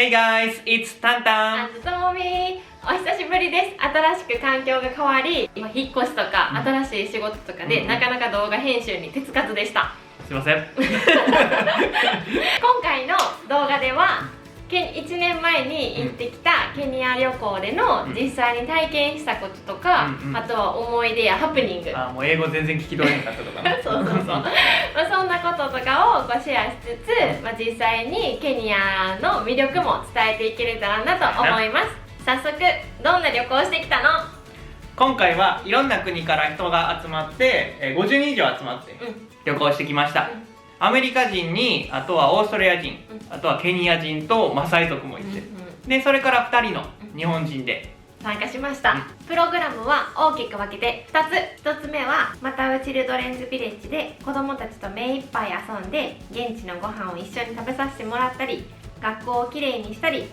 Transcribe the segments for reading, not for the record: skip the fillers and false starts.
Hey guys, it's タンタン。ともみお久しぶりです。新しく環境が変わり、引っ越しとか、新しい仕事とかで、なかなか動画編集に手つかずでした。すいません。今回の動画では1年前に行ってきたケニア旅行での実際に体験したこととか、あとは思い出やハプニング、もう英語全然聞き取れなかったとかね。そうそんなこととかをシェアしつつ、実際にケニアの魅力も伝えていけれたらなと思います。早速どんな旅行してきたの？今回はいろんな国から人が集まって50人以上集まって旅行してきました。アメリカ人に、あとはオーストラリア人、あとはケニア人とマサイ族もいて、でそれから2人の日本人で参加しました。プログラムは大きく分けて2つ。1つ目はマタウチルドレンズビレッジで子どもたちと目いっぱい遊んで現地のご飯を一緒に食べさせてもらったり、学校をきれいにしたり、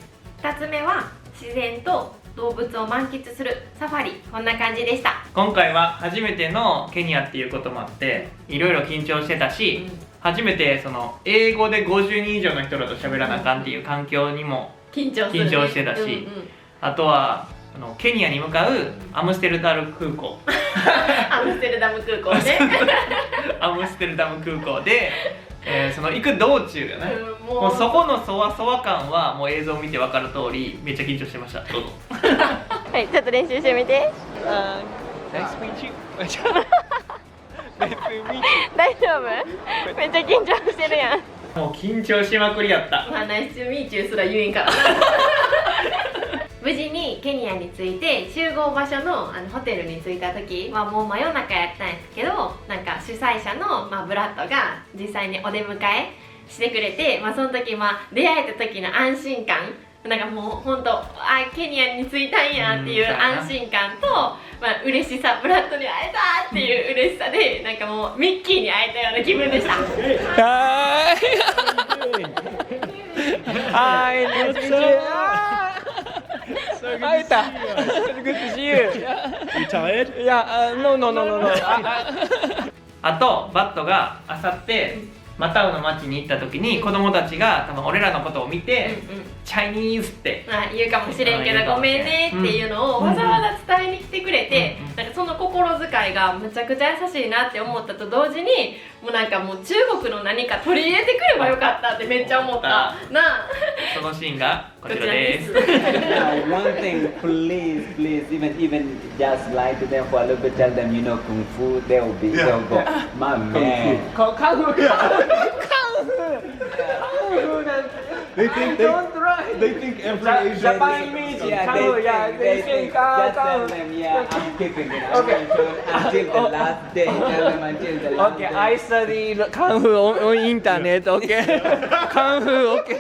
2つ目は自然と動物を満喫するサファリ。こんな感じでした。今回は初めてのケニアっていうこともあっていろいろ緊張してたし、初めてその英語で50人以上の人らと喋らなあかんっていう環境にも緊張してたし、あとはケニアに向かうアムステルダム空港アムステルダム空港ねアムステルダム空港で、その行く道中がね、もうそこのそわそわ感はもう映像を見て分かる通りめっちゃ緊張してました。どうぞはい、ちょっと練習してみて。Nice to meet you 大丈夫？めっちゃ緊張してるやん。もう緊張しまくりやった。ナイスミーチューすら言えんから無事にケニアに着いて集合場所のホテルに着いた時はもう真夜中やったんですけど、なんか主催者の、ブラッドが実際にお出迎えしてくれて、その時、出会えた時の安心感、なんかもうほんとケニアに着いたんやっていう安心感と、嬉しさ、ブラッドに会えたっていう嬉しさで、なんかもうミッキーに会えたような気分でした。はい会えた。Good to see you. You tired? Yeah, no. あとバットがあさってマタウの町に行った時に子供たちが多分俺らのことを見て、チャイニーズって言うかもしれんけどごめんねっていうのをわざわざ伝えに来てくれて、なんかその心遣いがむちゃくちゃ優しいなって思ったと同時に、もうなんかもう中国の何か取り入れてくればよかったってめっちゃ思ったな。そのシーンがこちらです。One thing, please, even just lie to them for a little bit, tell them you know kung fu, they'll go, my man. They think every Asian Japan means they think, just tell them, yeah, I'm keeping it until the last day. Tell them until the last Okay, day. I study Kung Fu on internet. Okay, Kung Fu. Okay.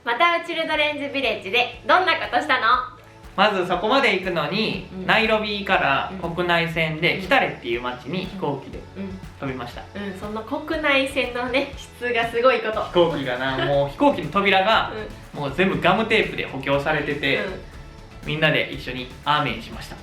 マタウチルドレンズビレッジでどんなことしたの？まずそこまで行くのに、ナイロビから国内線でキタレっていう町に飛行機で飛びました。その国内線のね質がすごいこと。飛行機がな、もう飛行機の扉がもう全部ガムテープで補強されてて、みんなで一緒にアーメンしました。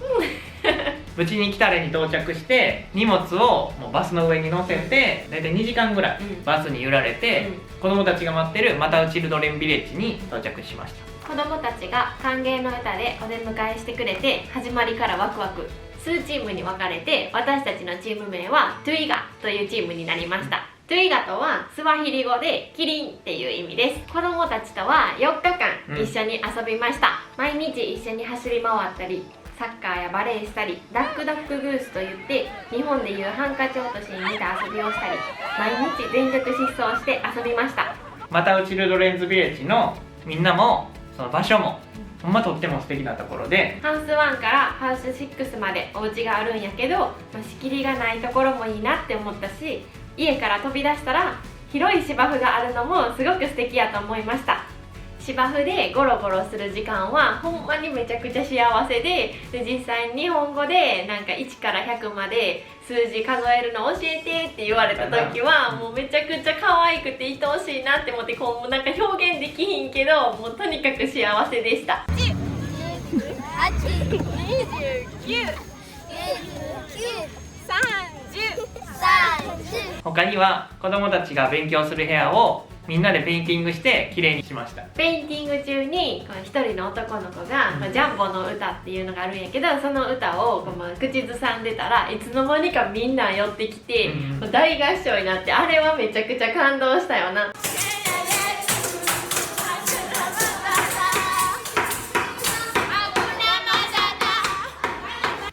無事にキタレに到着して荷物をもうバスの上に乗せて大体2時間ぐらいバスに揺られて、子供たちが待ってるマタウチルドレンビレッジに到着しました。子供たちが歓迎の歌でお出迎えしてくれて、始まりからワクワク。数チームに分かれて、私たちのチーム名はトゥイガというチームになりました。トゥイガとはスワヒリ語でキリンっていう意味です。子供たちとは4日間一緒に遊びました。毎日一緒に走り回ったり、サッカーやバレーしたり、ダックダックグースといって日本でいうハンカチ落としに似た遊びをしたり、毎日全力疾走して遊びました。マタウチルドレンズビレッジのみんなもその場所もほんまとっても素敵なところで、ハウス1からハウス6までお家があるんやけど、仕切りがないところもいいなって思ったし、家から飛び出したら広い芝生があるのもすごく素敵やと思いました。芝生でゴロゴロする時間はほんまにめちゃくちゃ幸せで、実際に日本語でなんか1から100まで数字数えるの教えてって言われた時はもうめちゃくちゃ可愛くて愛おしいなって思って、こうなんか表現できひんけどもうとにかく幸せでした。他には子供たちが勉強する部屋をみんなでペインティングして綺麗にしました。ペインティング中にこの一人の男の子が、ジャンボの歌っていうのがあるんやけど、その歌をこう口ずさんでたらいつの間にかみんな寄ってきて、大合唱になって、あれはめちゃくちゃ感動したよな。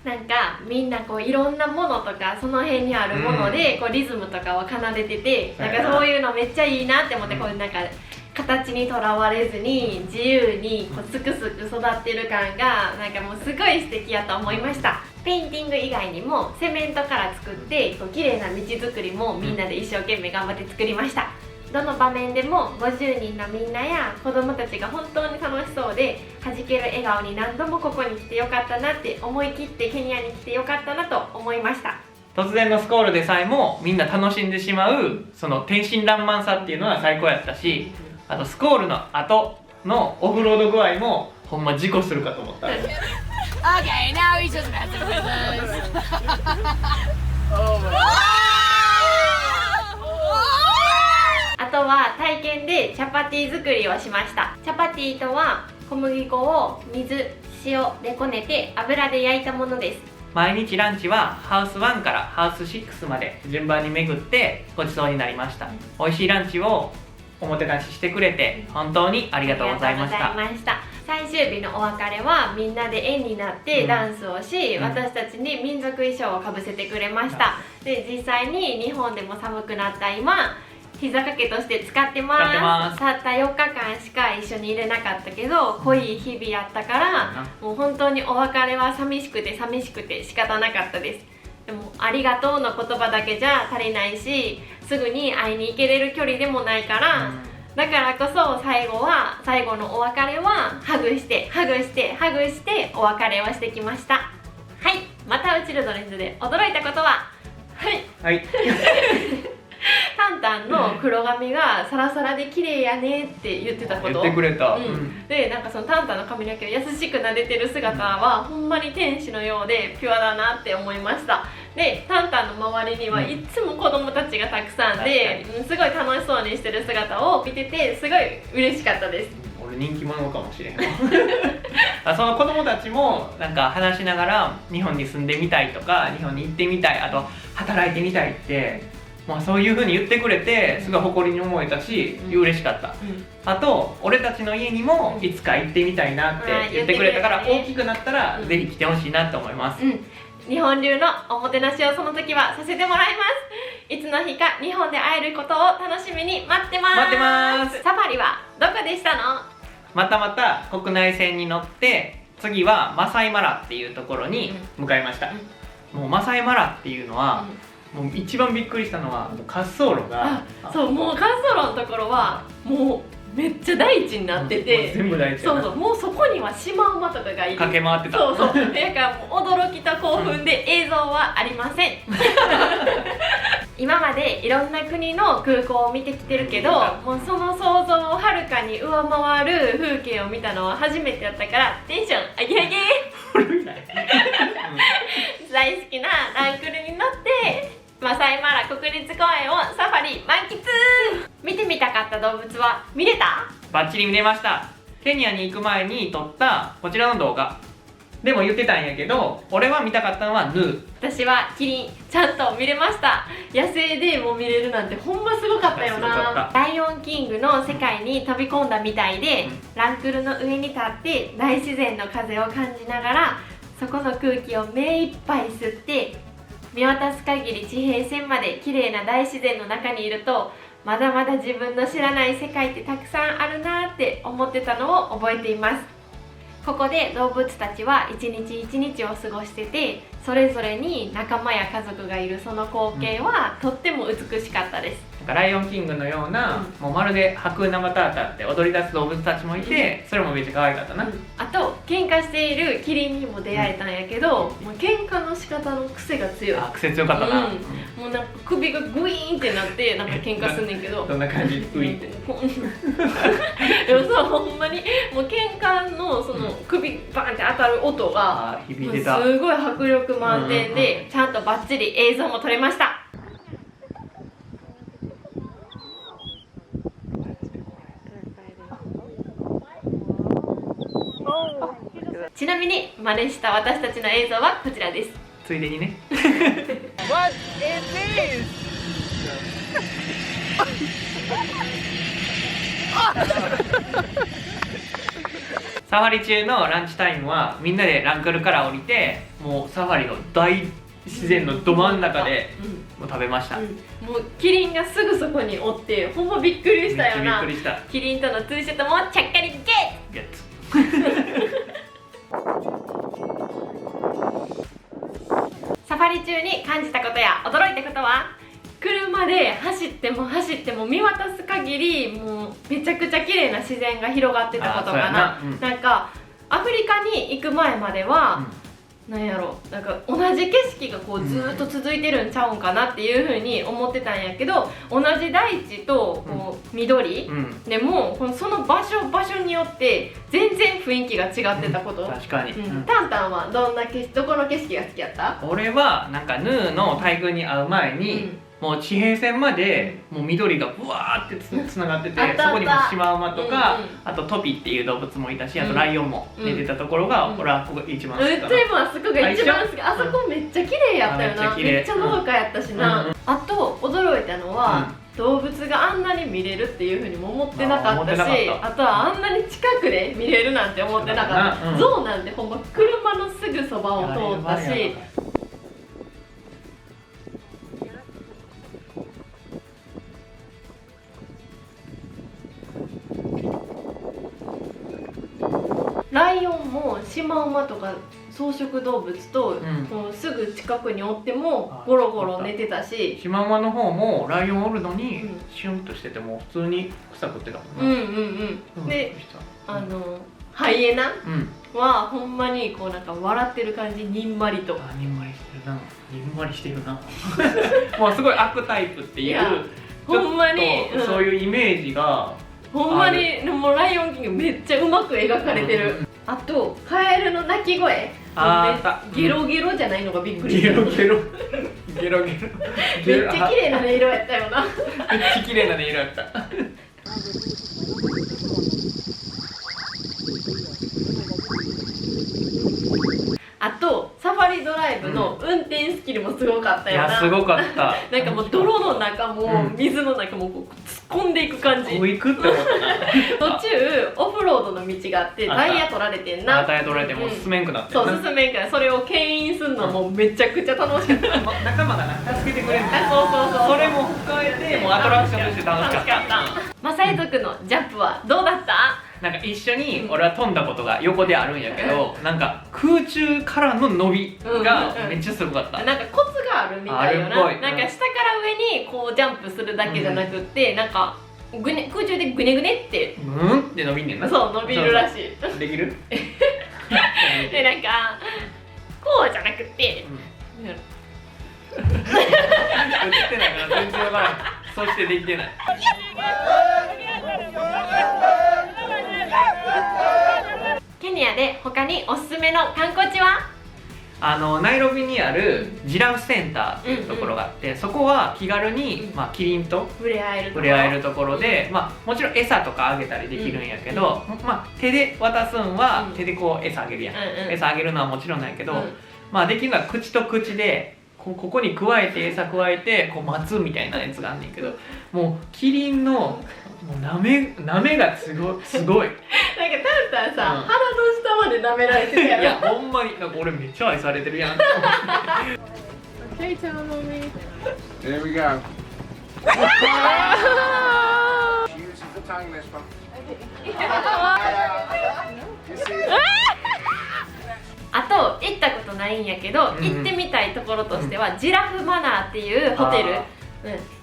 なんかみんなこういろんなものとかその辺にあるものでこうリズムとかを奏でてて、なんかそういうのめっちゃいいなって思って、こうなんか形にとらわれずに自由にこうすくすく育ってる感がなんかもうすごい素敵やと思いました。ペインティング以外にもセメントから作ってこう綺麗な道作りもみんなで一生懸命頑張って作りました。どの場面でも50人のみんなや子供たちが本当に楽しそうで弾ける笑顔に何度もここに来てよかったなって、思い切ってケニアに来てよかったなと思いました。突然のスコールでさえもみんな楽しんでしまうその天真爛漫さっていうのは最高やったし、あとスコールの後のオフロード具合もほんま事故するかと思った。Okay, now he's just messing with us. Oh my god. あとは体験でチャパティ作りをしました。チャパティとは小麦粉を水、塩でこねて油で焼いたものです。毎日ランチはハウス1からハウス6まで順番に巡ってごちそうになりました。美味しいランチをおもてなししてくれて本当にありがとうございました。最終日のお別れはみんなで円になってダンスをし、私たちに民族衣装をかぶせてくれました。で、実際に日本でも寒くなった今膝掛けとして使ってます。たった4日間しか一緒にいれなかったけど濃い日々やったから、もう本当にお別れは寂しくて仕方なかったです。でもありがとうの言葉だけじゃ足りないし、すぐに会いに行けれる距離でもないから、だからこそ最後のお別れはハグしてお別れをしてきました。はい、またうちるドレンズで驚いたことははいタンタンの黒髪がサラサラで綺麗やねって言ってたこと。言ってくれた。で、なんかそのタンタンの髪の毛を優しく撫でてる姿はほんまに天使のようでピュアだなって思いました。で、タンタンの周りにはいつも子供たちがたくさんで、すごい楽しそうにしてる姿を見ててすごい嬉しかったです。俺人気者かもしれんその子供たちもなんか話しながら日本に住んでみたいとか日本に行ってみたい、あと働いてみたいってまあそういう風に言ってくれてすごい誇りに思えたし、嬉しかった。あと俺たちの家にもいつか行ってみたいなって言ってくれたから、大きくなったらぜひ来てほしいなって思います。日本流のおもてなしをその時はさせてもらいます。いつの日か日本で会えることを楽しみに待ってます。サファリはどこでしたの？また国内線に乗って次はマサイマラっていうところに向かいました。もうマサイマラっていうのは、もう一番びっくりしたのは滑走路が、そう、もう滑走路のところはもうめっちゃ大地になってて、全部大地。そうもうそこにはシマウマとかがいる。駆け回ってた。だからもう驚きと興奮で映像はありません今までいろんな国の空港を見てきてるけど、もうその想像をはるかに上回る風景を見たのは初めてやったからテンション上げ上げ大好きなランクルに乗ってマサイマラ国立公園をサファリ満喫。見てみたかった動物は見れた？バッチリ見れました。ケニアに行く前に撮ったこちらの動画でも言ってたんやけど、俺は見たかったのはヌー。私はキリンちゃんと見れました。野生でも見れるなんてほんますごかったよな。ライオンキングの世界に飛び込んだみたいで、ランクルの上に立って大自然の風を感じながらそこの空気を目いっぱい吸って見渡す限り地平線まで綺麗な大自然の中にいると、まだまだ自分の知らない世界ってたくさんあるなって思ってたのを覚えています。ここで動物たちは一日一日を過ごしてて、それぞれに仲間や家族がいるその光景はとっても美しかったです。なんかライオンキングのような、もうまるでハクナマタータって踊り出す動物たちもいて、それもめっちゃ可愛かったな。あと喧嘩しているキリンにも出会えたんやけど、もう喧嘩の仕方の癖が強い。癖強かったな。もうなんか首がグイーンってなってなんか喧嘩すんねんけどそんな感じ。グイーンってでもそう、ほんまにもう喧嘩のその首バーンって当たる音が響いてた。すごい迫力満点で、ちゃんとバッチリ映像も撮れました。ちなみに真似した私たちの映像はこちらです。ついでにね。What is this? サファリ中のランチタイムはみんなでランクルから降りて、もうサファリの大自然のど真ん中でもう食べました。もうキリンがすぐそこにおって、ほんまびっくりしたよな。びっくりした。キリンとのツーショットもちゃっかりゲッゲッツ。サファリ中に感じたことや驚いたことは、車で走っても走っても見渡す限りもうめちゃくちゃ綺麗な自然が広がってたことかな。なんかアフリカに行く前までは、なんやろ、なんか同じ景色がこうずーっと続いてるんちゃうんかなっていう風に思ってたんやけど、同じ大地とこう緑、でもその場所によって全然雰囲気が違ってたこと。確かに。タンタンはどこの景色が好きやった？俺はなんかヌーの大群に会う前に、もう地平線までもう緑がブワーってつながってて、そこにもシマウマとか、あとトピっていう動物もいたし、あとライオンも寝てたところが、俺はここが一番好きかな。でもあそこが一番好き。あそこめっちゃ綺麗やったよな。めっちゃのどかやったしな。あと驚いたのは、動物があんなに見れるっていうふうにも思ってなかったし、あとはあんなに近くで見れるなんて思ってなかった。ゾウなんてほんま車のすぐそばを通ったし。ライオンもシマウマとか草食動物と、もうすぐ近くにおってもゴロゴロ寝てたし、シマウマの方もライオンおるのに、シュンとしてても普通に草食ってたもんな。で、ハイエナはほんまにこうなんか笑ってる感じ、にんまりと。にんまりしてるな。にんまりしてるな。もうすごい悪タイプっていう、ほんまにそういうイメージが。ほんまにもうライオンキングめっちゃうまく描かれてる。あとカエルの鳴き声、ゲロゲロじゃないのがびっくりした。ゲロゲロめっちゃ綺麗な音色やったよな。めっちゃ綺麗な音色やった。あとサファリドライブの運転スキルもすごかったよな。いやすごかった。なんかもう泥の中も水の中もこう突っ込んでいく感じ。こう行くって思ったな。途中オフロードの道があってタイヤ取られてんな。タイヤ取られてもう進めんくなってんな。そう進めんから、それを牽引するのもめちゃくちゃ楽しかった。仲間がな助けてくれるんだ。そうそれも含めてもうアトラクションとして楽しかった。マサイ族のジャンプはどうだった？なんか一緒に俺は飛んだことが横であるんやけど、なんか空中からの伸びがめっちゃすごかった。なんかコツがあるみたいよな。なんか下から上にこうジャンプするだけじゃなくって、なんか空中でグネグネってって伸びんねんな。そう伸びるらしい。できる？でなんかこうじゃなくて、映ってないから全然わからん。そしてできてない。ケニアで他におすすめの観光地は？ナイロビにあるジラフセンターっていうところがあって、そこは気軽に、キリンと触れ合えるところで、もちろん餌とかあげたりできるんやけど、手で渡すんは手でこう餌あげるやん。餌あげるのはもちろんなんやけど、できるのは口と口でここに加えて餌加えてこう待つみたいなやつがあんねんけど、もうキリンのもう舐めがすごい。なんかタンタンさ、鼻の下まで舐められてるやろ。いやほんまになんか俺めっちゃ愛されてるやん。Okay, tell me. There we go. Use the tongue this one. You see it? あと行ったことないんやけど、行ってみたいところとしては、ジラフマナーっていうホテル。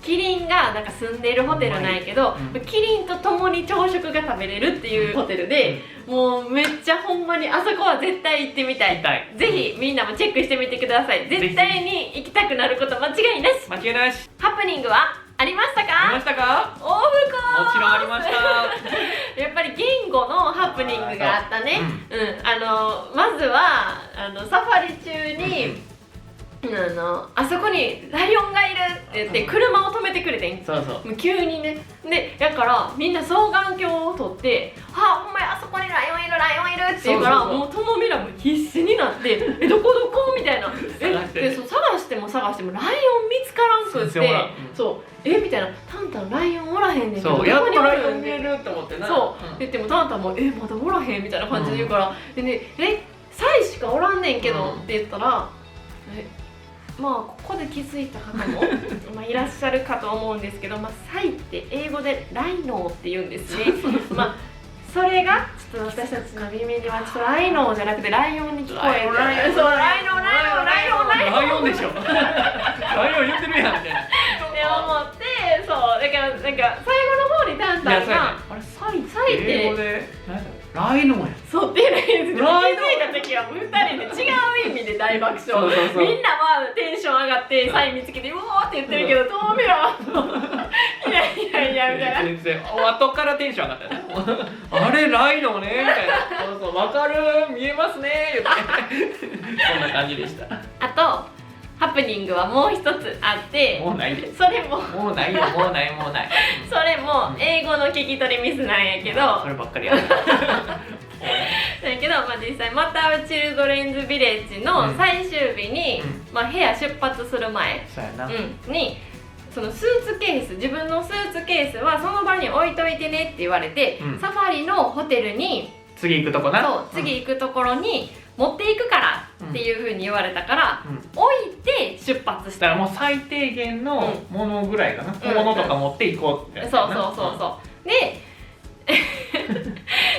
キリンがなんか住んでいるホテルなんやけど、キリンと共に朝食が食べれるっていうホテルで、もうめっちゃほんまにあそこは絶対行ってみたい。ぜひみんなもチェックしてみてください。絶対に行きたくなること間違いなし。間違いなし。ハプニングはありましたか？ありましたか？オフコもちろんありました。やっぱり言語のハプニングがあったね。まずはサファリ中にあそこにライオンがいるって言って車を止めてくれてん。そうそう。もう急にね。でだからみんな双眼鏡を取って「あほんまやあそこにライオンいる」ってって言うからそうそうそうもうともみらも必死になって「どこどこ?」みたいな「探してでそう探しても探してもライオン見つからんくっ全然おらんてそうみたいな「タンタンライオンおらへんねんけどそうやっとライオンん見えるって思ってなそう、って言ってもタンタンも「まだおらへん」みたいな感じで言うから「でねサイしかおらんねんけど」って言ったらまあここで気づいた方もまあいらっしゃるかと思うんですけど、まあ、サイって英語でライノーって言うんですね。まあそれがちょっと私たちの耳にはちょっとライノーじゃなくてライオンに聞こえて、ライオンそうライノーライノーライノーライノーライオンでしょライオン言ってるやんみたいなって思ってそうだからなんか最後の方にタンタンいやそうやねがあれサイって英語で何やったライノーやそうっていうのに気づいライノーた時は2人で違う意味で大爆笑そうそうそうみんなはテンション上がってサイ見つけてうおーって言ってるけどトモミラはいやいやいやみたいな全然後からテンション上がったよねあれライノーねみたいなそうそう分かる見えますね言ってそんな感じでしたあとハプニングはもう一つあってもうないでそれももうないよもうないもうないそれも英語の聞き取りミスなんやけどそればっかりやるだけど、まあ、実際またチルドレンズビレッジの最終日に、まあ、部屋出発する前、そうやな、にそのスーツケース自分のスーツケースはその場に置いといてねって言われて、サファリのホテルに次行くとこなそう次行くところに持っていくからっていう風に言われたから、置いて出発しただからもう最低限のものぐらいかな、小物とか持っていこうってやつそうやなそうそうそうで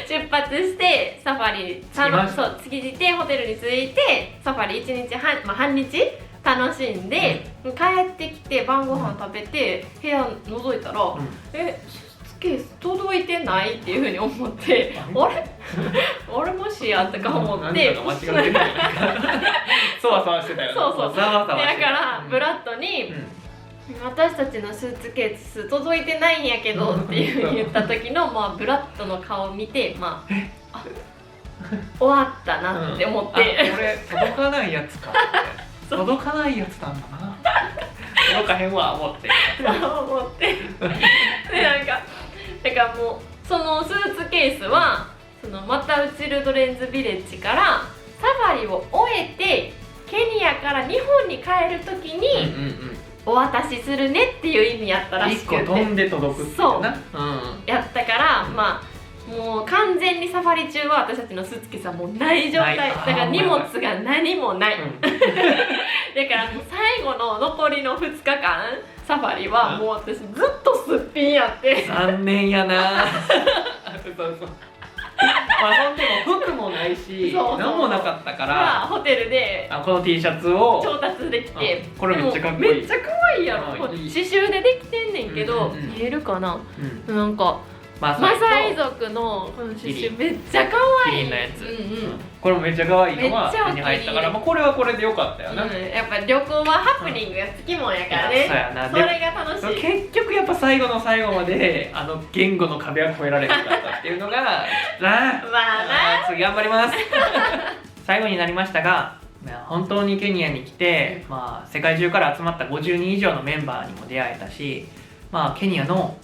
出発してサファリそう次てホテルに着いてサファリ1日半、まあ、半日楽しんで、帰ってきて晩ご飯食べて部屋覗いたら、スーツケース届いてないっていうふうに思ってあれもしやとか思って何かが間違ってるんじゃないかそわそわしてたよねそうそうざわざわしてただからブラッドに、私たちのスーツケース届いてないんやけどっていう風に言った時の、まあ、ブラッドの顔を見て、まあ、終わったなって思って、これ届かないやつかって届かないやつなんだな届かへんわ思って思ってでなんかだからもうそのスーツケースはそのまたチルドレンズビレッジからサファリを終えてケニアから日本に帰る時に、お渡しするねっていう意味やったらしくて1個飛んで届くっていうそうな、やったから、まあもう完全にサファリ中は私たちのスーツケースはもうない状態ないだから荷物が何もない、だからもう最後の残りの2日間サファリはもう私ずっとすっぴんやって残念やなそうそうまあそんでも服もないしそうそう何もなかったかまあらホテルでこの T シャツを調達できて、これめっちゃかっこいいでもめっちゃ可愛いやろ、うんこれ刺繍でできてんねんけど、見えるかな、なんかマサイ族のこの刺繍めっちゃ可キ愛いリンのやつ、うんこれもめっちゃ可愛いのはめっちゃお気に手に入ったから、まあ、これはこれでよかったよな、やっぱ旅行はハプニングがつきもんやからね、そうやなそれが楽しい結局やっぱ最後の最後まで言語の壁は越えられなかったっていうのがまあな次頑張ります最後になりましたが本当にケニアに来て、まあ、世界中から集まった50人以上のメンバーにも出会えたし、まあ、ケニアの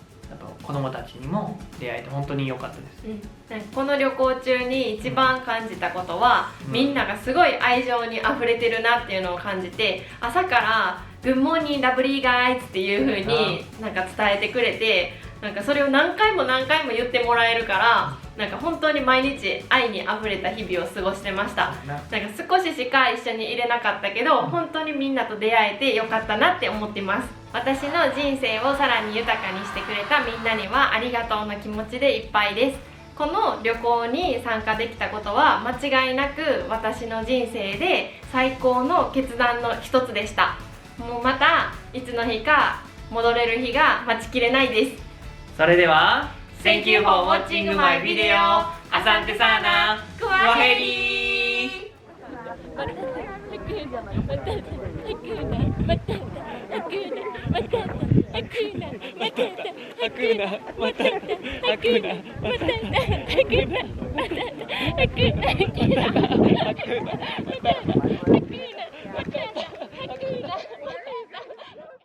子供たちにも出会えて本当に良かったです、この旅行中に一番感じたことは、みんながすごい愛情にあふれてるなっていうのを感じて、朝から「Good morning lovely guys」っていう風になんか伝えてくれて、なんかそれを何回も何回も言ってもらえるから、なんか本当に毎日愛にあふれた日々を過ごしてました。なんか少ししか一緒にいれなかったけど、本当にみんなと出会えてよかったなって思ってます。私の人生をさらに豊かにしてくれたみんなにはありがとうの気持ちでいっぱいです。この旅行に参加できたことは間違いなく私の人生で最高の決断の一つでした。もうまたいつの日か戻れる日が待ちきれないです。それでは Thank you for watching my video. アサンテサーナクワヘリーHakuna